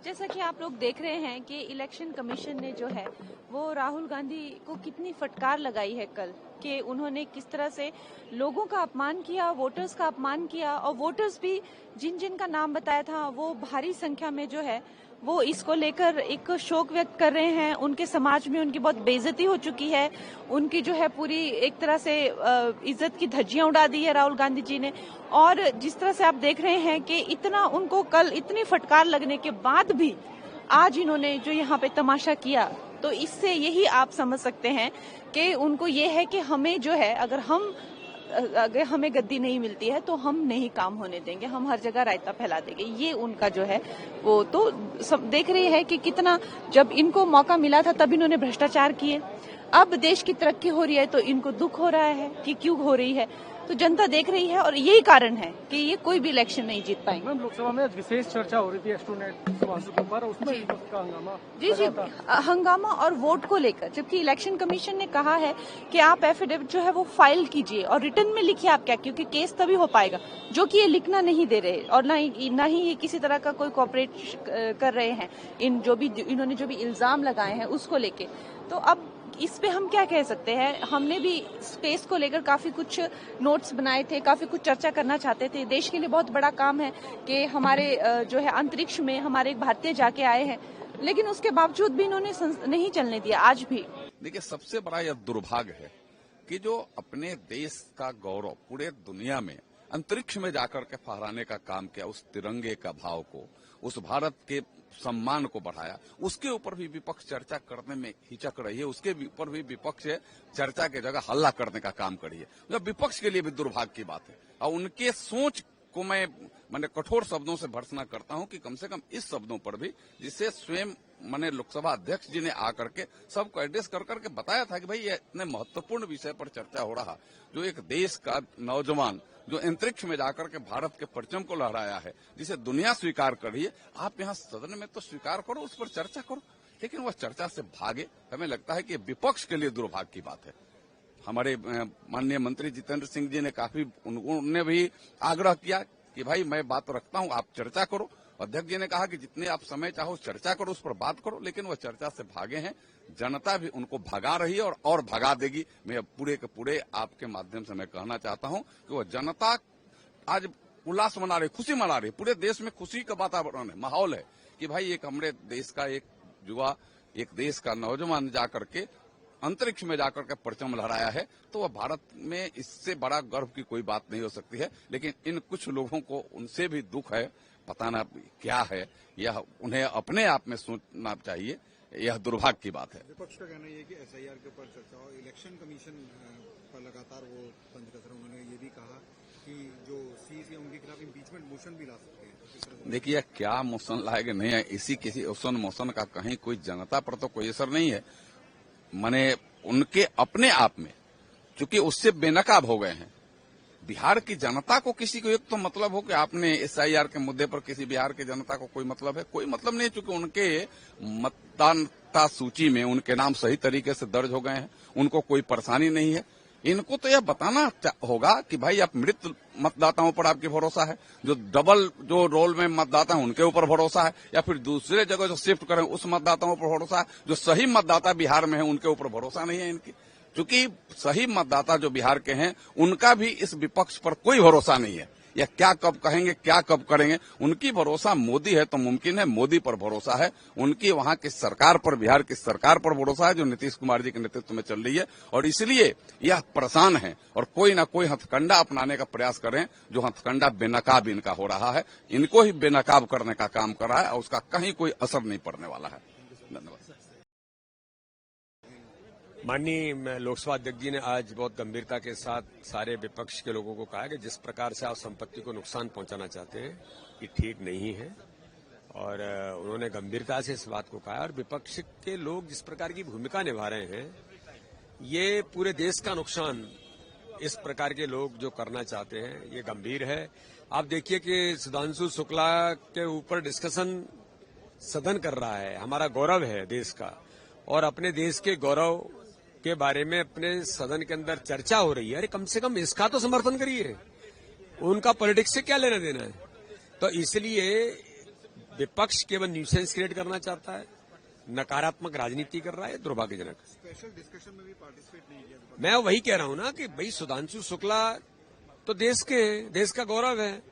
जैसा कि आप लोग देख रहे हैं कि इलेक्शन कमीशन ने जो है वो राहुल गांधी को कितनी फटकार लगाई है कल, कि उन्होंने किस तरह से लोगों का अपमान किया, वोटर्स का अपमान किया, और वोटर्स भी जिन जिन का नाम बताया था वो भारी संख्या में जो है वो इसको लेकर एक शोक व्यक्त कर रहे हैं। उनके समाज में उनकी बहुत बेइज्जती हो चुकी है, उनकी जो है पूरी एक तरह से इज्जत की धज्जियां उड़ा दी है राहुल गांधी जी ने। और जिस तरह से आप देख रहे हैं कि इतना उनको कल इतनी फटकार लगने के बाद भी आज इन्होंने जो यहाँ पे तमाशा किया, तो इससे यही आप समझ सकते हैं कि उनको ये है कि हमें जो है अगर हमें गद्दी नहीं मिलती है तो हम नहीं काम होने देंगे, हम हर जगह रायता फैला देंगे। ये उनका जो है वो तो सब देख रही है कि कितना जब इनको मौका मिला था तब इन्होंने भ्रष्टाचार किए। अब देश की तरक्की हो रही है तो इनको दुख हो रहा है कि क्यों हो रही है, तो जनता देख रही है और यही कारण है कि ये कोई भी इलेक्शन नहीं जीत पाएंगे। मैम, लोकसभा में विशेष चर्चा हो रही थी एस्ट्रोनेट सुभाष के ऊपर, उसमें का हंगामा जी हंगामा और वोट को लेकर, जबकि इलेक्शन कमीशन ने कहा है कि आप एफिडेविट जो है वो फाइल कीजिए और रिटर्न में लिखिए आप क्या, क्योंकि केस तभी हो पाएगा, जो कि ये लिखना नहीं दे रहे और ना ही ये किसी तरह का कोई कोऑपरेट कर रहे हैं इन्होंने जो भी इल्जाम लगाए हैं उसको लेके। तो अब इस पे हम क्या कह सकते हैं, हमने भी स्पेस को लेकर काफी कुछ नोट्स बनाए थे, काफी कुछ चर्चा करना चाहते थे। देश के लिए बहुत बड़ा काम है कि हमारे जो है अंतरिक्ष में हमारे एक भारतीय जाके आए हैं, लेकिन उसके बावजूद भी इन्होंने नहीं चलने दिया आज भी। देखिए, सबसे बड़ा यह दुर्भाग्य है कि जो अपने देश का गौरव पूरे दुनिया में अंतरिक्ष में जाकर के फहराने का काम किया, उस तिरंगे का भाव को, उस भारत के सम्मान को बढ़ाया, उसके ऊपर भी विपक्ष चर्चा करने में हिचक रही है, उसके ऊपर भी विपक्ष चर्चा के जगह हल्ला करने का काम करी है। जब विपक्ष के लिए भी दुर्भाग्य की बात है, और उनके सोच को मैंने कठोर शब्दों से भर्त्सना करता हूं कि कम से कम इस शब्दों पर भी, जिससे स्वयं मैंने लोकसभा अध्यक्ष जी ने आकर के सबको एड्रेस कर करके बताया था कि भाई ये इतने महत्वपूर्ण विषय पर चर्चा हो रहा, जो एक देश का नौजवान जो अंतरिक्ष में जाकर के भारत के परचम को लहराया है, जिसे दुनिया स्वीकार कर रही है, आप यहाँ सदन में तो स्वीकार करो, उस पर चर्चा करो, लेकिन वह चर्चा से भागे। हमें लगता है कि विपक्ष के लिए दुर्भाग्य की बात है। हमारे माननीय मंत्री जितेंद्र सिंह जी ने उन्होंने भी आग्रह किया कि भाई मैं बात रखता हूं, आप चर्चा करो। अध्यक्ष जी ने कहा कि जितने आप समय चाहो चर्चा करो, उस पर बात करो, लेकिन वह चर्चा से भागे हैं। जनता भी उनको भगा रही है और भगा देगी। मैं पूरे के पूरे आपके माध्यम से मैं कहना चाहता हूं कि वह जनता आज उल्लास मना रही, खुशी मना रही, पूरे देश में खुशी का वातावरण है, माहौल है कि भाई एक हमारे देश का एक युवा, एक देश का नौजवान जाकर के अंतरिक्ष में जाकर के परचम लहराया है, तो वह भारत में इससे बड़ा गर्व की कोई बात नहीं हो सकती है। लेकिन इन कुछ लोगों को उनसे भी दुख है, पता ना क्या है, यह उन्हें अपने आप में सोचना चाहिए। यह दुर्भाग्य की बात है। विपक्ष का कहना यह है कि एसआईआर के ऊपर चर्चा हो, इलेक्शन कमीशन पर लगातार वो तंज कस रहे। उन्होंने ये भी कहा कि जो सीईसी उनके खिलाफ इम्पीचमेंट मोशन भी ला सकते हैं। देखिए, क्या मोशन लाएंगे नहीं है, किसी मोशन का कहीं कोई जनता पर तो कोई असर नहीं है। माने उनके अपने आप में चूंकि उससे बेनकाब हो गए हैं। बिहार की जनता को किसी को एक तो मतलब हो कि आपने एसआईआर के मुद्दे पर किसी बिहार की जनता को कोई मतलब है? कोई मतलब नहीं, चूंकि उनके मतदाता सूची में उनके नाम सही तरीके से दर्ज हो गए हैं, उनको कोई परेशानी नहीं है। इनको तो यह बताना होगा कि भाई आप मृत मतदाताओं पर आपकी भरोसा है, जो डबल जो रोल में मतदाता है उनके ऊपर भरोसा है, या फिर दूसरे जगह जो शिफ्ट करें उस मतदाताओं पर भरोसा है, जो सही मतदाता बिहार में है उनके ऊपर भरोसा नहीं है इनकी। क्योंकि सही मतदाता जो बिहार के हैं उनका भी इस विपक्ष पर कोई भरोसा नहीं है। या क्या कब कहेंगे, क्या कब करेंगे, उनकी भरोसा मोदी है तो मुमकिन है, मोदी पर भरोसा है, उनकी वहां की सरकार पर, बिहार की सरकार पर भरोसा है जो नीतीश कुमार जी के नेतृत्व में चल रही है। और इसलिए यह परेशान है और कोई ना कोई हथकंडा अपनाने का प्रयास करें, जो हथकंडा बेनकाब इनका हो रहा है, इनको ही बेनकाब करने का काम कर रहा है और उसका कहीं कोई असर नहीं पड़ने वाला है। धन्यवाद। माननीय लोकसभा अध्यक्ष जी ने आज बहुत गंभीरता के साथ सारे विपक्ष के लोगों को कहा कि जिस प्रकार से आप संपत्ति को नुकसान पहुंचाना चाहते हैं ये ठीक नहीं है, और उन्होंने गंभीरता से इस बात को कहा। और विपक्ष के लोग जिस प्रकार की भूमिका निभा रहे हैं, ये पूरे देश का नुकसान इस प्रकार के लोग जो करना चाहते हैं, ये गंभीर है। आप देखिए कि सुधांशु शुक्ला के ऊपर डिस्कशन सदन कर रहा है, हमारा गौरव है देश का, और अपने देश के गौरव के बारे में अपने सदन के अंदर चर्चा हो रही है। अरे कम से कम इसका तो समर्थन करिए, उनका पॉलिटिक्स से क्या लेना देना है। तो इसलिए विपक्ष केवल न्यूसेंस क्रिएट करना चाहता है, नकारात्मक राजनीति कर रहा है, दुर्भाग्यजनक। स्पेशल डिस्कशन में भी पार्टिसिपेट नहीं किया। मैं वही कह रहा हूं ना कि भाई सुधांशु शुक्ला तो देश का गौरव है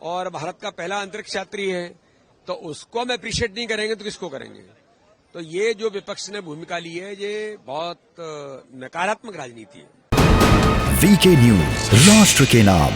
और भारत का पहला अंतरिक्ष यात्री है, तो उसको हम अप्रिशिएट नहीं करेंगे तो किसको करेंगे? तो ये जो विपक्ष ने भूमिका ली है ये बहुत नकारात्मक राजनीति है। वीके न्यूज, राष्ट्र के नाम।